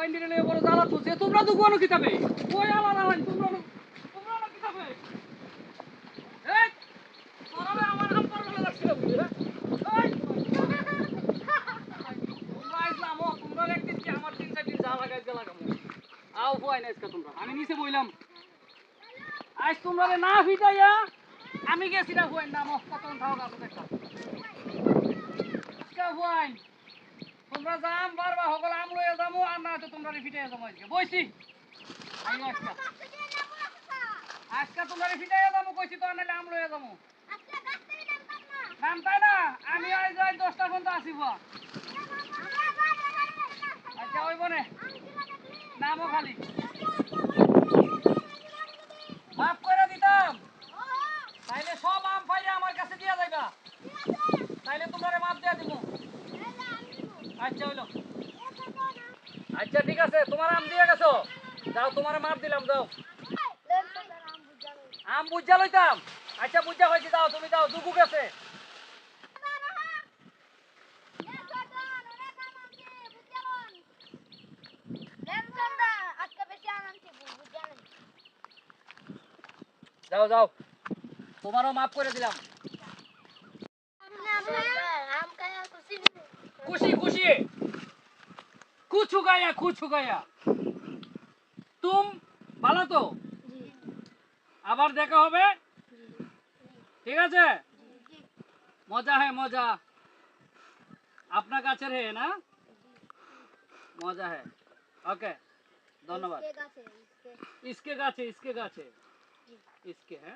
India নিয়ে বড় জ্বালা তুলছে তোমরা তো কোন কিতাবে ওই আলাদা লাইন তোমরা না কিতাবে এই তোরা আমার নাম পড়লে লাগছিল বুঝলি এই তোমরা ইসলাম তোমরা একদিন কি আমার 3-4 দিন যা লাগাই যা লাগামু আও হয় না আজকে তোমরা আমি নিচে বইলাম আজ তোমরা না ফিটাইয়া আমি গেছি না হই না মস্ত কোন থাও গাছ দেখা আজকে হই তোমরা যাম বারবার হগল আম লইয়া যামু আর না তো তোমরা ফিটাইয়া যামু আজকে বইছি আমি আজকে তোমরা ফিটাইয়া যামু কইছি তো নালে আম লইয়া যামু আজকে গাছ থেকে নাম তাই না আমি আজ যাই 10টা পর্যন্ত আসিব আচ্ছা ওই বনে নামও খালি মাফ করে দিতাম তাইলে সব আম পাইলে আমার কাছে দিয়া যাইবা তাইলে তোমারে মাপ দিয়া দিব আচ্ছা হইলো আচ্ছা ঠিক আছে তোমার আম দিয়ে গেছো যাও তোমারে মাপ দিলাম যাও আম বুঝা লইতাম আচ্ছা বুঝা হইছে যাও তুমি যাও দুগু গেছে যাও যাও তোমারও মাফ করে দিলাম খুশি খুশি कुछ गया तुम ভালো তো আবার দেখা হবে ঠিক আছে মজা है মজা আপনার কাছের है না মজা है ओके धन्यवाद इसके गाछे इसके है